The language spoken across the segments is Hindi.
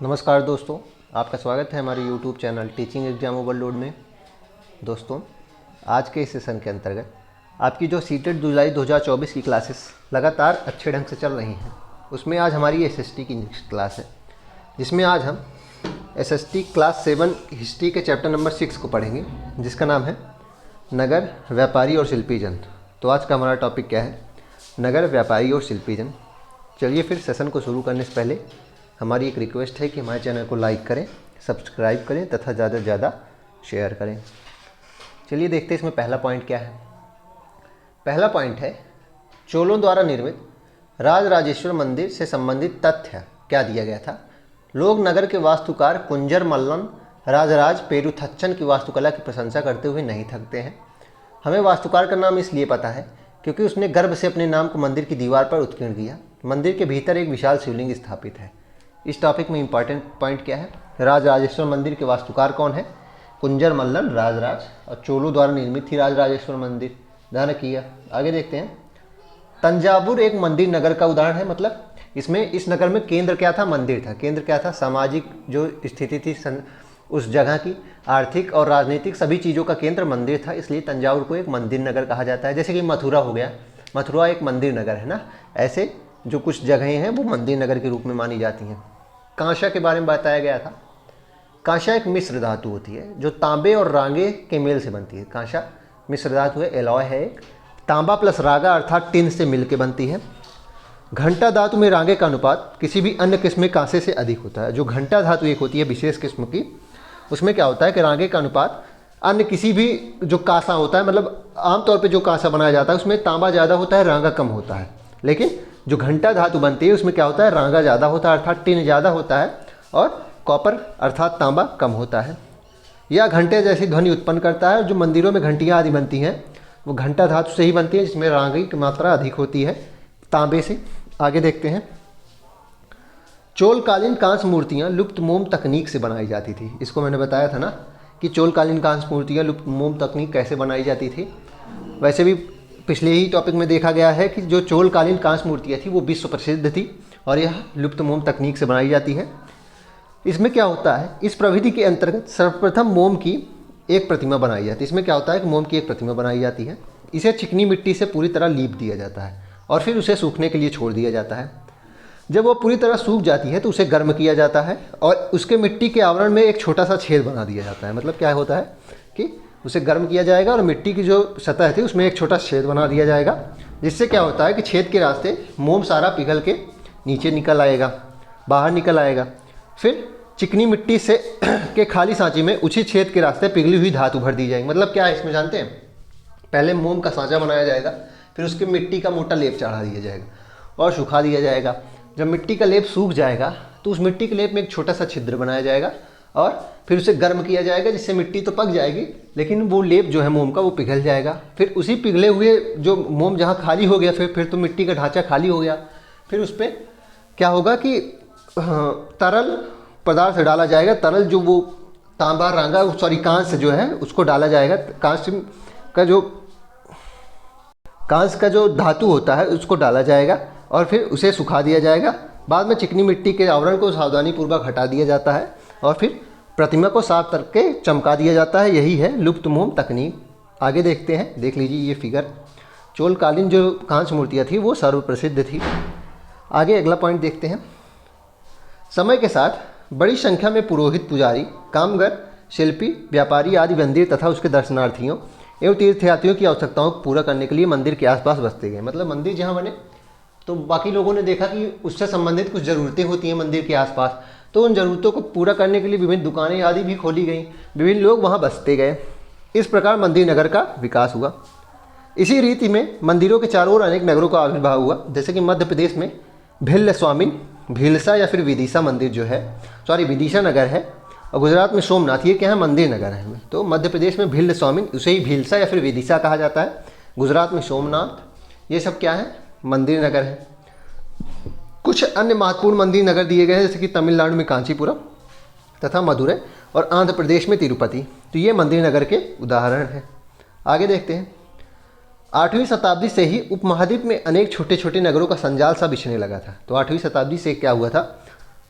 नमस्कार दोस्तों, आपका स्वागत है हमारे YouTube channel teaching exam overload में। दोस्तों, आज के इस सेशन के अंतर्गत आपकी जो सीटेट जुलाई 2024 की क्लासेस लगातार अच्छे ढंग से चल रही हैं, उसमें आज हमारी एसएसटी की नेक्स्ट क्लास है, जिसमें आज हम एसएसटी क्लास 7 हिस्ट्री के चैप्टर नंबर 6 को पढ़ेंगे, जिसका नाम है नगर, व्यापारी और शिल्पी जन। तो आज का हमारा टॉपिक क्या है? नगर, व्यापारी और शिल्पी जन। चलिए फिर सेशन को शुरू करने से पहले हमारी एक रिक्वेस्ट है कि हमारे चैनल को लाइक करें, सब्सक्राइब करें तथा ज़्यादा से ज़्यादा शेयर करें। चलिए देखते हैं इसमें पहला पॉइंट क्या है। पहला पॉइंट है, चोलों द्वारा निर्मित राजराजेश्वर मंदिर से संबंधित तथ्य क्या दिया गया था। लोग नगर के वास्तुकार कुंजर मल्लन राजराज पेरुथच्चन की वास्तुकला की प्रशंसा करते हुए नहीं थकते हैं। हमें वास्तुकार का नाम इसलिए पता है क्योंकि उसने गर्व से अपने नाम को मंदिर की दीवार पर उत्कीर्ण किया। मंदिर के भीतर एक विशाल शिवलिंग स्थापित है। इस टॉपिक में इंपॉर्टेंट पॉइंट क्या है? राजराजेश्वर मंदिर के वास्तुकार कौन है? कुंजर मल्लन राजराज, और चोलों द्वारा निर्मित थी राजराजेश्वर मंदिर। ध्यान रखिए। आगे देखते हैं। तंजावुर एक मंदिर नगर का उदाहरण है। मतलब इसमें इस नगर में केंद्र क्या था? मंदिर था। केंद्र क्या था? सामाजिक जो स्थिति थी उस जगह की, आर्थिक और राजनीतिक सभी चीज़ों का केंद्र मंदिर था, इसलिए तंजावुर को एक मंदिर नगर कहा जाता है। जैसे कि मथुरा हो गया, मथुरा एक मंदिर नगर है ना। ऐसे जो कुछ जगहें हैं वो मंदिर नगर के रूप में मानी जाती हैं। कांसा के बारे में बताया गया था। कांसा एक मिश्र धातु होती है जो तांबे और रांगे के मेल से बनती है। कांसा मिश्र धातु है, एलॉय है एक। तांबा प्लस रागा अर्थात टिन से मिल के बनती है। घंटा धातु में रांगे का अनुपात किसी भी अन्य किस्म के कांसे से अधिक होता है। जो घंटा धातु एक होती है विशेष किस्म की, उसमें क्या होता है कि रांगे का अनुपात अन्य किसी भी जो कांसा होता है, मतलब आमतौर पे जो कांसा बनाया जाता है उसमें तांबा ज़्यादा होता है, रांगा कम होता है। लेकिन जो घंटा धातु बनती है उसमें क्या होता है? रांगा ज़्यादा होता है अर्थात टिन ज़्यादा होता है, और कॉपर अर्थात तांबा कम होता है। यह घंटे जैसी ध्वनि उत्पन्न करता है। जो मंदिरों में घंटियाँ आदि बनती हैं वो घंटा धातु से ही बनती है, जिसमें रांगे की मात्रा अधिक होती है तांबे से। आगे देखते हैं। चोलकालीन कांस्य मूर्तियाँ लुप्त मोम तकनीक से बनाई जाती थी। इसको मैंने बताया था ना कि चोलकालीन कांस्य मूर्तियाँ लुप्त मोम तकनीक कैसे बनाई जाती थी। वैसे भी पिछले ही टॉपिक में देखा गया है कि जो चोलकालीन कांस्य मूर्तियाँ थी वो विश्व प्रसिद्ध थी और यह लुप्त मोम तकनीक से बनाई जाती है। इसमें क्या होता है? इस प्रविधि के अंतर्गत सर्वप्रथम मोम की एक प्रतिमा बनाई जाती है। इसमें क्या होता है कि मोम की एक प्रतिमा बनाई जाती है। इसे चिकनी मिट्टी से पूरी तरह लीप दिया जाता है और फिर उसे सूखने के लिए छोड़ दिया जाता है। जब वो पूरी तरह सूख जाती है तो उसे गर्म किया जाता है और उसके मिट्टी के आवरण में एक छोटा सा छेद बना दिया जाता है। मतलब क्या होता है कि उसे गर्म किया जाएगा और मिट्टी की जो सतह थी उसमें एक छोटा छेद बना दिया जाएगा, जिससे क्या होता है कि छेद के रास्ते मोम सारा पिघल के नीचे निकल आएगा, बाहर निकल आएगा। फिर चिकनी मिट्टी से के खाली सांचे में उसी छेद के रास्ते पिघली हुई धातु भर दी जाएगी। मतलब क्या है इसमें जानते हैं? पहले मोम का सांचा बनाया जाएगा, फिर उसके मिट्टी का मोटा लेप चढ़ा दिया जाएगा और सुखा दिया जाएगा। जब मिट्टी का लेप सूख जाएगा तो उस मिट्टी के लेप में एक छोटा सा छिद्र बनाया जाएगा और फिर उसे गर्म किया जाएगा, जिससे मिट्टी तो पक जाएगी लेकिन वो लेप जो है मोम का वो पिघल जाएगा। फिर उसी पिघले हुए जो मोम जहाँ खाली हो गया, फिर तो मिट्टी का ढांचा खाली हो गया, फिर उस पर क्या होगा कि तरल पदार्थ डाला जाएगा। तरल जो वो तांबा रांगा कांस्य जो है उसको डाला जाएगा। कांस्य का जो धातु होता है उसको डाला जाएगा और फिर उसे सुखा दिया जाएगा। बाद में चिकनी मिट्टी के आवरण को सावधानीपूर्वक हटा दिया जाता है और फिर प्रतिमा को साफ करके चमका दिया जाता है। यही है लुप्त मोम तकनीक। आगे देखते हैं। देख लीजिए ये फिगर। चोलकालीन जो कांस्य मूर्तियाँ थी वो सर्वप्रसिद्ध थी। आगे अगला पॉइंट देखते हैं। समय के साथ बड़ी संख्या में पुरोहित, पुजारी, कामगर, शिल्पी, व्यापारी आदि मंदिर तथा उसके दर्शनार्थियों एवं तीर्थयात्रियों की आवश्यकताओं को पूरा करने के लिए मंदिर के आसपास बसते गए। मतलब मंदिर जहाँ बने तो बाकी लोगों ने देखा कि उससे संबंधित कुछ ज़रूरतें होती हैं मंदिर के आसपास, तो उन ज़रूरतों को पूरा करने के लिए विभिन्न दुकानें आदि भी खोली गई, विभिन्न लोग वहाँ बसते गए। इस प्रकार मंदिर नगर का विकास हुआ। इसी रीति में मंदिरों के चारों ओर अनेक नगरों का आविर्भाव हुआ। जैसे कि मध्य प्रदेश में भिल्ल स्वामिन, भीलसा या फिर विदिशा मंदिर जो है, विदिशा नगर है, और गुजरात में सोमनाथ, ये क्या है? मंदिर नगर है। तो मध्य प्रदेश में भिल्ल स्वामिन, उसे ही भीलसा या फिर विदिशा कहा जाता है। गुजरात में सोमनाथ, ये सब क्या है? मंदिर नगर है। कुछ अन्य महत्वपूर्ण मंदिर नगर दिए गए हैं, जैसे कि तमिलनाडु में कांचीपुरम तथा मदुरै और आंध्र प्रदेश में तिरुपति। तो ये मंदिर नगर के उदाहरण हैं। आगे देखते हैं। 8वीं शताब्दी से ही उपमहाद्वीप में अनेक छोटे छोटे नगरों का संजाल सा बिछने लगा था। तो 8वीं शताब्दी से क्या हुआ था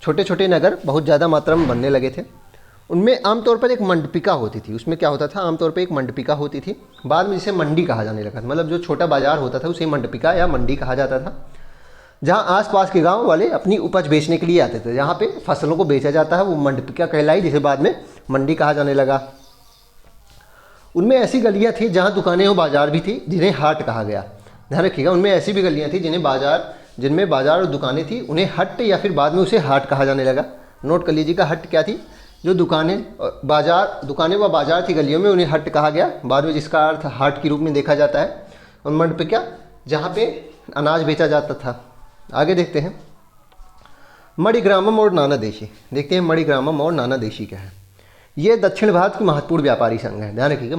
छोटे छोटे नगर बहुत ज़्यादा मात्रा में बनने लगे थे। उनमें आमतौर पर एक मंडपिका होती थी। उसमें क्या होता था, आमतौर पर एक मंडपिका होती थी, बाद में जिसे मंडी कहा जाने लगा। मतलब जो छोटा बाजार होता था उसे मंडपिका या मंडी कहा जाता था, जहाँ आसपास के गांव वाले अपनी उपज बेचने के लिए आते थे। जहाँ पे फसलों को बेचा जाता है वो मंडपिका कहलाई, जिसे बाद में मंडी कहा जाने लगा। उनमें ऐसी गलियाँ थी जहाँ दुकानें और बाजार भी थी, जिन्हें हाट कहा गया। ध्यान रखिएगा, उनमें ऐसी भी गलियाँ थी जिनमें बाजार और दुकानें थी, उन्हें हट या फिर बाद में उसे हाट कहा जाने लगा। नोट कर लीजिएगा, हट क्या थी, जो दुकानें व बाजार थी गलियों में, उन्हें हट कहा गया, बाद में जिसका अर्थ हाट के रूप में देखा जाता है। और मंडपिका जहाँ पे अनाज बेचा जाता था। आगे देखते हैं मणिग्रामम और नाना देशी। देखते हैं मणिग्रामम और नाना देशी क्या है। ये दक्षिण भारत की महत्वपूर्ण व्यापारी संघ है। ध्यान रखिएगा,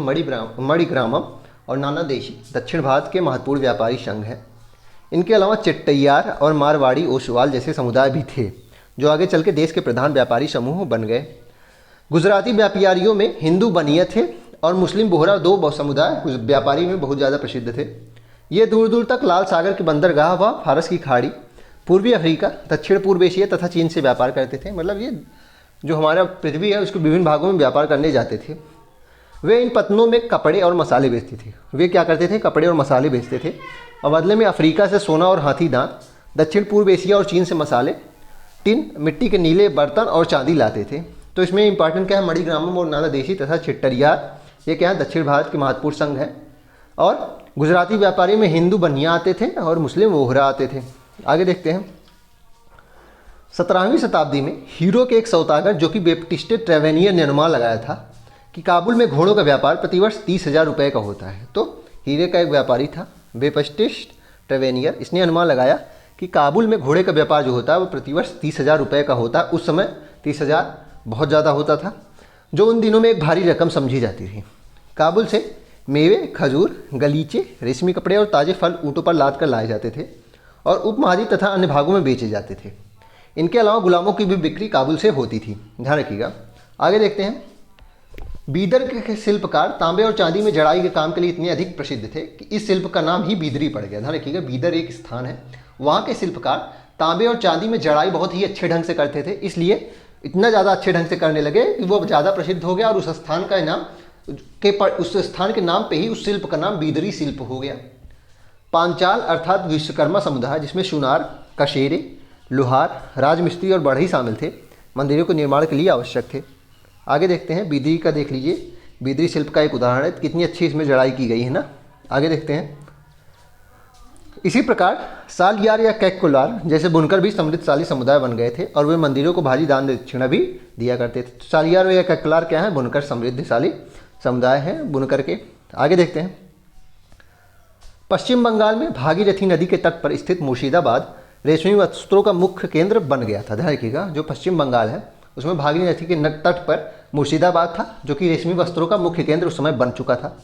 मणिग्रामम और नाना देशी दक्षिण भारत के महत्वपूर्ण व्यापारी संघ है। इनके अलावा चिट्टैयार और मारवाड़ी ओसवाल जैसे समुदाय भी थे, जो आगे चल के देश के प्रधान व्यापारी समूह बन गए। गुजराती व्यापारियों में हिंदू बनिया थे और मुस्लिम बोहरा, दो समुदाय व्यापारी में बहुत ज़्यादा प्रसिद्ध थे। ये दूर दूर तक लाल सागर के बंदरगाह व फारस की खाड़ी, पूर्वी अफ्रीका, दक्षिण पूर्व एशिया तथा चीन से व्यापार करते थे। मतलब ये जो हमारा पृथ्वी है उसके विभिन्न भागों में व्यापार करने जाते थे। वे इन पतनों में कपड़े और मसाले बेचते थे। वे क्या करते थे, कपड़े और मसाले बेचते थे, और बदले में अफ्रीका से सोना और हाथी दांत, दक्षिण पूर्व एशिया और चीन से मसाले, टिन, मिट्टी के नीले बर्तन और चांदी लाते थे। तो इसमें इंपॉर्टेंट क्या है, मणिग्रामम और नाना देशी तथा चिट्टैयार, ये क्या है, दक्षिण भारत के महत्वपूर्ण संघ है। और गुजराती व्यापारी में हिंदू बनिया आते थे और मुस्लिम वोहरा आते थे। आगे देखते हैं 17वीं शताब्दी में हीरो के एक सौदागर जो कि बेप्टिस्ट ट्रेवेनियर ने अनुमान लगाया था कि काबुल में घोड़ों का व्यापार प्रतिवर्ष 30,000 रुपये का होता है। तो हीरे का एक व्यापारी था बेप्टिस्ट ट्रेवेनियर, इसने अनुमान लगाया कि काबुल में घोड़े का व्यापार जो होता है वो प्रतिवर्ष 30,000 रुपये का होता है। उस समय 30,000 बहुत ज़्यादा होता था, जो उन दिनों में एक भारी रकम समझी जाती थी। काबुल से मेवे, खजूर, गलीचे, रेशमी कपड़े और ताज़े फल ऊँटों पर लाद कर लाए जाते थे और उपमहाद्वीप तथा अन्य भागों में बेचे जाते थे। इनके अलावा गुलामों की भी बिक्री काबुल से होती थी। ध्यान रखिएगा। आगे देखते हैं, बीदर के शिल्पकार तांबे और चांदी में जड़ाई के काम के लिए इतने अधिक प्रसिद्ध थे कि इस शिल्प का नाम ही बीदरी पड़ गया। ध्यान रखिएगा, बीदर एक स्थान है, वहाँ के शिल्पकार तांबे और चांदी में जड़ाई बहुत ही अच्छे ढंग से करते थे, इसलिए इतना ज़्यादा अच्छे ढंग से करने लगे कि वो ज़्यादा प्रसिद्ध हो गया और उस स्थान के नाम पे ही उस शिल्प का नाम बीदरी शिल्प हो गया। पांचाल अर्थात विश्वकर्मा समुदाय, जिसमें सुनार, कशेरे, लोहार, राजमिस्त्री और बढ़ई शामिल थे, मंदिरों के निर्माण के लिए आवश्यक थे। आगे देखते हैं, बीदरी का देख लीजिए, बीदरी शिल्प का एक उदाहरण है, कितनी अच्छी इसमें जड़ाई की गई है ना। आगे देखते हैं, इसी प्रकार सालियार या कैकुलार जैसे बुनकर भी समृद्धशाली समुदाय बन गए थे और वे मंदिरों को भारी दान दक्षिणा भी दिया करते थे। तो सालियार या कैकुलार क्या है, बुनकर समृद्धशाली समुदाय है, बुनकर के। आगे देखते हैं, पश्चिम बंगाल में भागीरथी नदी के तट पर स्थित मुर्शिदाबाद रेशमी वस्त्रों का मुख्य केंद्र बन गया था। ध्यान रखिएगा, जो पश्चिम बंगाल है उसमें भागीरथी के तट पर मुर्शिदाबाद था, जो कि रेशमी वस्त्रों का मुख्य केंद्र उस समय बन चुका था।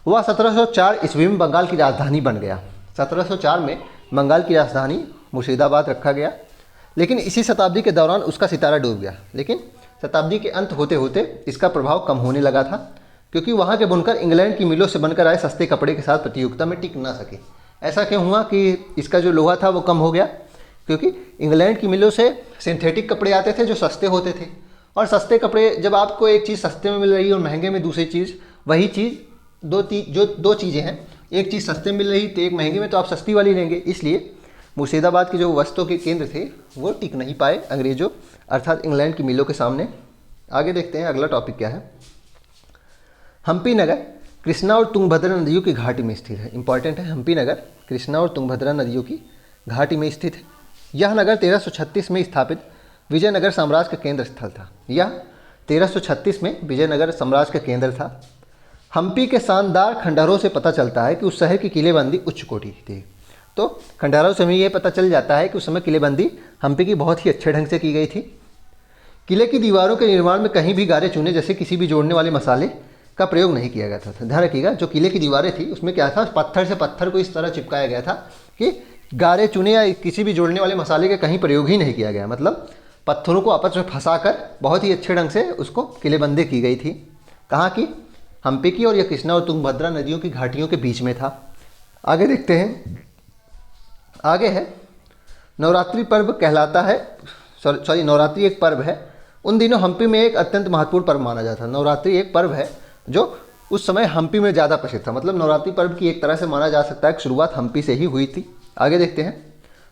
वह 1704 ईस्वी में बंगाल की राजधानी बन गया। 1704 में बंगाल की राजधानी मुर्शिदाबाद रखा गया, लेकिन इसी शताब्दी के दौरान उसका सितारा डूब गया। लेकिन शताब्दी के अंत होते होते इसका प्रभाव कम होने लगा था, क्योंकि वहाँ के बुनकर इंग्लैंड की मिलों से बनकर आए सस्ते कपड़े के साथ प्रतियोगिता में टिक ना सके। ऐसा क्यों हुआ कि इसका जो लोहा था वो कम हो गया, क्योंकि इंग्लैंड की मिलों से सिंथेटिक कपड़े आते थे जो सस्ते होते थे, और सस्ते कपड़े, जब आपको एक चीज़ सस्ते में मिल रही है और महंगे में दूसरी चीज़, वही चीज़ दो चीज़ें हैं, एक चीज़ सस्ते मिल रही तो एक महंगे में, तो आप सस्ती वाली लेंगे। इसलिए मुर्शिदाबाद के जो वस्त्रों के केंद्र थे वो टिक नहीं पाए अंग्रेज़ों अर्थात इंग्लैंड की मिलों के सामने। आगे देखते हैं अगला टॉपिक क्या है। हम्पी नगर कृष्णा और तुंगभद्रा नदियों की घाटी में स्थित है। इंपॉर्टेंट है, हम्पी नगर कृष्णा और तुंगभद्रा नदियों की घाटी में स्थित है। यह नगर 1336 में स्थापित विजयनगर साम्राज्य का केंद्र स्थल था। यह 1336 में विजयनगर साम्राज्य का केंद्र था। हम्पी के शानदार खंडहरों से पता चलता है कि उस शहर की किलेबंदी उच्च कोटि की थी। तो खंडहरों से हमें यह पता चल जाता है कि उस समय किलेबंदी हम्पी की बहुत ही अच्छे ढंग से की गई थी। किले की दीवारों के निर्माण में कहीं भी गारे चूने जैसे किसी भी जोड़ने वाले मसाले का प्रयोग नहीं किया गया था। ध्यान रखिएगा, जो किले की दीवारें थी उसमें क्या था, पत्थर से पत्थर को इस तरह चिपकाया गया था कि गारे चूने या किसी भी जोड़ने वाले मसाले का कहीं प्रयोग ही नहीं किया गया। मतलब पत्थरों को आपस में फंसाकर बहुत ही अच्छे ढंग से उसको किलेबंदी की गई थी। कहाँ की, हम्पी की, और यह कृष्णा और तुंगभद्रा नदियों की घाटियों के बीच में था। आगे देखते हैं, आगे है नवरात्रि पर्व कहलाता है सॉरी नवरात्रि एक पर्व है। उन दिनों हम्पी में एक अत्यंत महत्वपूर्ण पर्व माना जाता है। नवरात्रि एक पर्व है जो उस समय हम्पी में ज़्यादा प्रसिद्ध था। मतलब नवरात्रि पर्व की एक तरह से माना जा सकता है कि शुरुआत हम्पी से ही हुई थी। आगे देखते हैं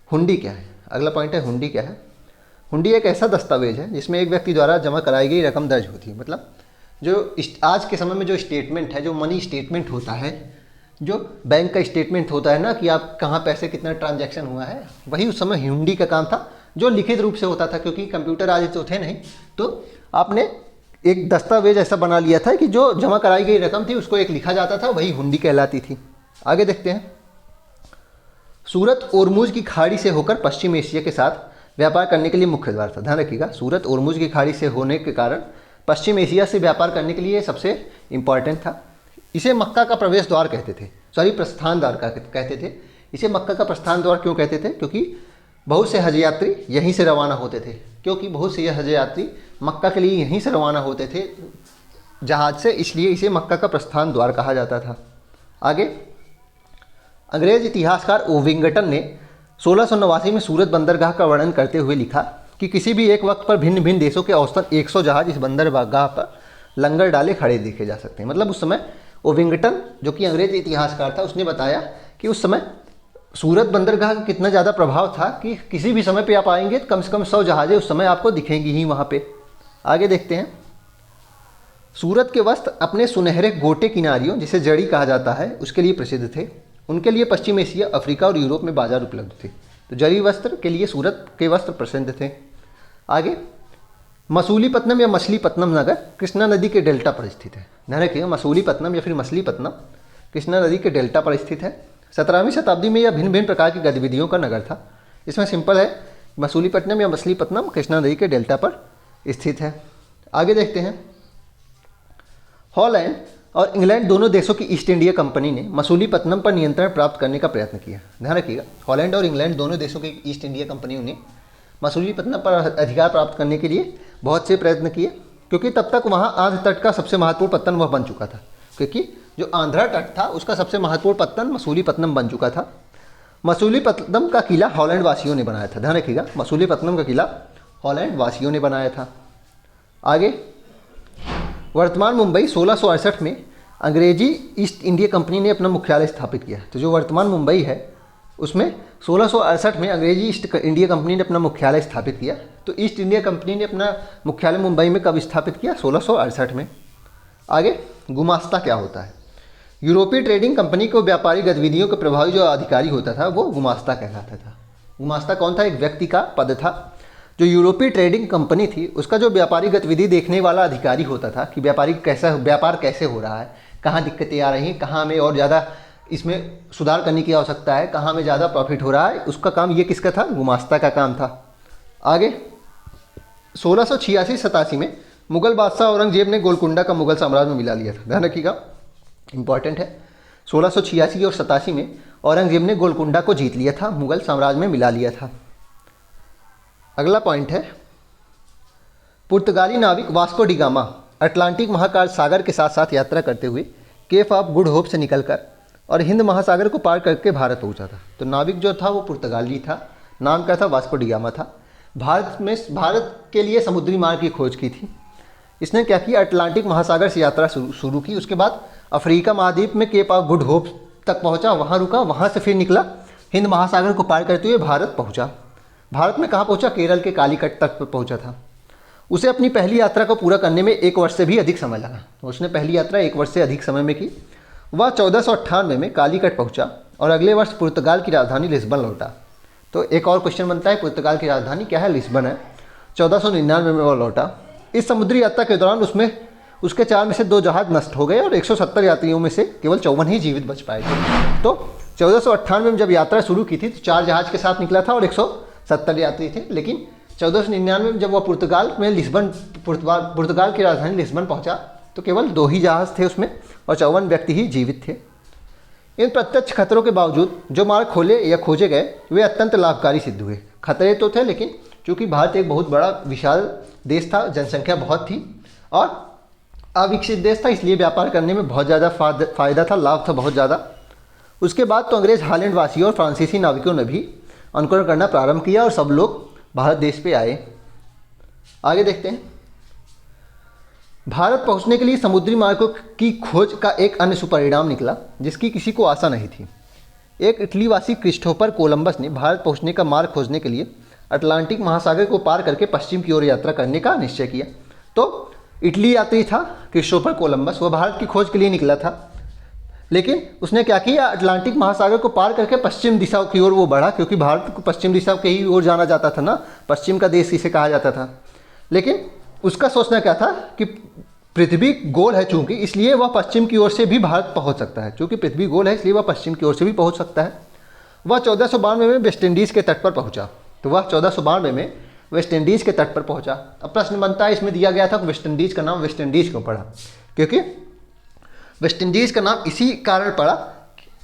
हुंडी क्या है। अगला पॉइंट है हुंडी क्या है। हुंडी एक ऐसा दस्तावेज है जिसमें एक व्यक्ति द्वारा जमा कराई गई रकम दर्ज होती है। मतलब जो आज के समय में जो स्टेटमेंट है, जो मनी स्टेटमेंट होता है, जो बैंक का स्टेटमेंट होता है ना कि आप कहाँ पैसे कितना ट्रांजैक्शन हुआ है, वही उस समय हुंडी का काम था जो लिखित रूप से होता था। क्योंकि कंप्यूटर आज तो थे नहीं, तो आपने एक दस्तावेज ऐसा बना लिया था कि जो जमा कराई गई रकम थी उसको एक लिखा जाता था, वही हुंडी कहलाती थी। आगे देखते हैं सूरत ओरमुज की खाड़ी से होकर पश्चिम एशिया के साथ व्यापार करने के लिए मुख्य द्वार था। ध्यान रखिएगा, सूरत ओरमुज की खाड़ी से होने के कारण पश्चिम एशिया से व्यापार करने के लिए सबसे इम्पॉर्टेंट था। इसे मक्का का प्रवेश द्वार कहते थे, सॉरी प्रस्थान द्वार कहते थे। इसे मक्का का प्रस्थान द्वार क्यों कहते थे? क्योंकि बहुत से हज यात्री यहीं से रवाना होते थे। क्योंकि बहुत से हज यात्री मक्का के लिए यहीं से रवाना होते थे जहाज से, इसलिए इसे मक्का का प्रस्थान द्वार कहा जाता था। आगे अंग्रेज इतिहासकार ओविंगटन ने 1689 में सूरत बंदरगाह का वर्णन करते हुए लिखा कि किसी भी एक वक्त पर भिन्न भिन्न देशों के औसतन 100 जहाज इस बंदरगाह पर लंगर डाले खड़े देखे जा सकते हैं। मतलब उस समय ओविंगटन जो कि अंग्रेज इतिहासकार था, उसने बताया कि उस समय सूरत बंदरगाह का कितना ज़्यादा प्रभाव था कि किसी भी समय पे आप आएंगे तो कम से कम 100 जहाज़ें उस समय आपको दिखेंगी ही वहाँ पे। आगे देखते हैं सूरत के वस्त्र अपने सुनहरे गोटे किनारियों जिसे जड़ी कहा जाता है उसके लिए प्रसिद्ध थे। उनके लिए पश्चिम एशिया, अफ्रीका और यूरोप में बाजार उपलब्ध थे। तो जरी वस्त्र के लिए सूरत के वस्त्र प्रसिद्ध थे। आगे मसूलीपट्टनम या मछलीपट्टनम नगर कृष्णा नदी के डेल्टा पर स्थित है। ध्यान रखिएगा, मसूलीपट्टनम या फिर मछलीपट्टनम कृष्णा नदी के डेल्टा पर स्थित है। 17वीं शताब्दी में यह भिन्न भिन्न प्रकार की गतिविधियों का नगर था। इसमें सिंपल है, मसूलीपट्टनम या मछलीपट्टनम कृष्णा नदी के डेल्टा पर स्थित है। आगे देखते हैं हॉलैंड और इंग्लैंड दोनों देशों की ईस्ट इंडिया कंपनी ने मसूलीपट्टनम पर नियंत्रण प्राप्त करने का प्रयत्न किया। ध्यान रखिएगा, हॉलैंड और इंग्लैंड दोनों देशों की ईस्ट इंडिया कंपनियों ने मसूलीपट्टनम पर अधिकार प्राप्त करने के लिए बहुत से प्रयत्न किए, क्योंकि तब तक वहाँ आंध्र तट का सबसे महत्वपूर्ण पत्तन वह बन चुका था। क्योंकि जो आंध्रा तट था उसका सबसे महत्वपूर्ण पत्तन मसूलीपट्टनम बन चुका था। मसूलीपट्टनम का किला हॉलैंड वासियों ने बनाया था। ध्यान रखिएगा, मसूलीपट्टनम का किला हॉलैंड वासियों ने बनाया था। आगे वर्तमान मुंबई 1668 में अंग्रेजी ईस्ट इंडिया कंपनी ने अपना मुख्यालय स्थापित किया। तो जो वर्तमान मुंबई है उसमें 1668 में अंग्रेजी ईस्ट इंडिया कंपनी ने अपना मुख्यालय स्थापित किया। तो ईस्ट इंडिया कंपनी ने अपना मुख्यालय मुंबई में कब स्थापित किया? 1668 में। आगे गुमास्ता क्या होता है? यूरोपीय ट्रेडिंग कंपनी को व्यापारिक गतिविधियों के प्रभावी जो अधिकारी होता था वो गुमास्ता कहलाता था। गुमास्ता कौन था? एक व्यक्ति का पद था। जो यूरोपीय ट्रेडिंग कंपनी थी उसका जो व्यापारिक गतिविधि देखने वाला अधिकारी होता था कि व्यापार कैसे हो रहा है, कहाँ दिक्कतें आ रही हैं, कहाँ हमें और ज़्यादा इसमें सुधार करने की आवश्यकता है, कहाँ हमें ज़्यादा प्रॉफिट हो रहा है, उसका काम ये किसका था? गुमास्ता का काम था। आगे 1686-87 में मुगल बादशाह औरंगजेब ने गोलकुंडा का मुगल साम्राज्य में मिला लिया था। ध्यान रखिएगा, इंपॉर्टेंट है। 1686 और 87 में औरंगजेब ने गोलकुंडा को जीत लिया था, मुगल साम्राज्य में मिला लिया था। अगला पॉइंट है पुर्तगाली नाविक वास्को डी गामा अटलांटिक महासागर के साथ साथ यात्रा करते हुए केप ऑफ गुड होप से निकलकर और हिंद महासागर को पार करके भारत पहुंचा था। तो नाविक जो था वो पुर्तगाली था, नाम क्या था? वास्को डी गामा था। भारत के लिए समुद्री मार्ग की खोज की थी। इसने क्या किया? अटलांटिक महासागर से यात्रा शुरू की। उसके बाद अफ्रीका महाद्वीप में केप ऑफ गुड होप तक पहुंचा, वहाँ रुका, वहाँ से फिर निकला, हिंद महासागर को पार करते हुए भारत पहुंचा। भारत में कहाँ पहुंचा? केरल के कालीकट तक पहुंचा था। उसे अपनी पहली यात्रा को पूरा करने में 1 वर्ष से भी अधिक समय लगा। तो उसने पहली यात्रा 1 वर्ष से अधिक समय में की। वह 1498 में कालीकट पहुंचा और अगले वर्ष पुर्तगाल की राजधानी लिस्बन लौटा। तो एक और क्वेश्चन बनता है, पुर्तगाल की राजधानी क्या है? लिस्बन है। 1499 में वह लौटा। इस समुद्री यात्रा के दौरान उसके 4 में से 2 जहाज नष्ट हो गए और 170 यात्रियों में से केवल 54 ही जीवित बच पाए थे। तो 1498 में जब यात्रा शुरू की थी तो 4 जहाज के साथ निकला था और 170 यात्री थे। लेकिन 1499 में जब वह पुर्तगाल की राजधानी लिस्बन पहुंचा तो केवल 2 ही जहाज थे उसमें और 54 व्यक्ति ही जीवित थे। इन प्रत्यक्ष खतरों के बावजूद जो मार्ग खोले या खोजे गए वे अत्यंत लाभकारी सिद्ध हुए। खतरे तो थे, लेकिन चूँकि भारत एक बहुत बड़ा विशाल देश था, जनसंख्या बहुत थी और अविकसित देश था, इसलिए व्यापार करने में बहुत ज़्यादा फायदा था, लाभ था बहुत ज़्यादा। उसके बाद तो अंग्रेज हॉलैंड वासियों और फ्रांसीसी नाविकों ने भी अनुकरण करना प्रारंभ किया और सब लोग भारत देश पे आए। आगे देखते हैं। भारत पहुंचने के लिए समुद्री मार्गों की खोज का एक अन्य सुपरिणाम निकला जिसकी किसी को आशा नहीं थी। एक इटलीवासी क्रिस्टोफर कोलंबस ने भारत पहुंचने का मार्ग खोजने के लिए अटलांटिक महासागर को पार करके पश्चिम की ओर यात्रा करने का निश्चय किया। तो इटली यात्री था क्रिस्टोफर कोलंबस, वह भारत की खोज के लिए निकला था, लेकिन उसने क्या किया, अटलांटिक महासागर को पार करके पश्चिम दिशा की ओर वो बढ़ा, क्योंकि भारत को पश्चिम दिशा के ही ओर जाना जाता था ना, पश्चिम का देश इसे कहा जाता था। लेकिन उसका सोचना क्या था कि पृथ्वी गोल है चूंकि, इसलिए वह पश्चिम की ओर से भी भारत पहुंच सकता है। चूंकि पृथ्वी गोल है इसलिए वह पश्चिम की ओर से भी पहुंच सकता है। वह 1492 में वेस्ट इंडीज़ के तट पर पहुंचा। तो वह 1492 में वेस्ट इंडीज़ के तट पर पहुंचा। अब प्रश्न बनता है, इसमें दिया गया था कि वेस्ट इंडीज़ का नाम वेस्ट इंडीज़ क्यों पड़ा? क्योंकि वेस्ट इंडीज़ का नाम इसी कारण पड़ा,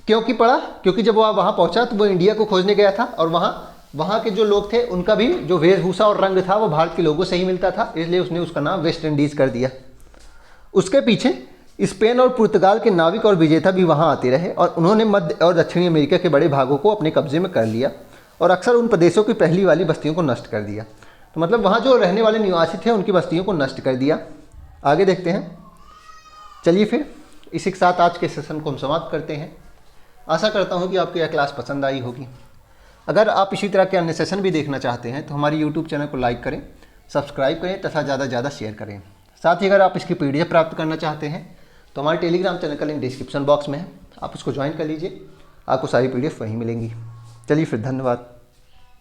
क्योंकि जब वह वहाँ पहुँचा तो वो इंडिया को खोजने गया था, और वहाँ के जो लोग थे उनका भी जो वेशभूषा और रंग था वो भारत के लोगों से ही मिलता था, इसलिए उसने उसका नाम वेस्ट इंडीज़ कर दिया। उसके पीछे स्पेन और पुर्तगाल के नाविक और विजेता भी वहाँ आते रहे, और उन्होंने मध्य और दक्षिणी अमेरिका के बड़े भागों को अपने कब्जे में कर लिया और अक्सर उन प्रदेशों की पहली वाली बस्तियों को नष्ट कर दिया। तो मतलब वहाँ जो रहने वाले निवासी थे उनकी बस्तियों को नष्ट कर दिया। आगे देखते हैं। चलिए फिर इसी के साथ आज के सेशन को हम समाप्त करते हैं। आशा करता हूँ कि आपको यह क्लास पसंद आई होगी। अगर आप इसी तरह के अन्य सेशन भी देखना चाहते हैं तो हमारी यूट्यूब चैनल को लाइक करें, सब्सक्राइब करें तथा ज़्यादा से ज़्यादा शेयर करें। साथ ही अगर आप इसकी PDF प्राप्त करना चाहते हैं तो हमारे टेलीग्राम चैनल का लिंक डिस्क्रिप्शन बॉक्स में है, आप उसको ज्वाइन कर लीजिए, आपको सारी PDF वहीं मिलेंगी। चलिए फिर, धन्यवाद।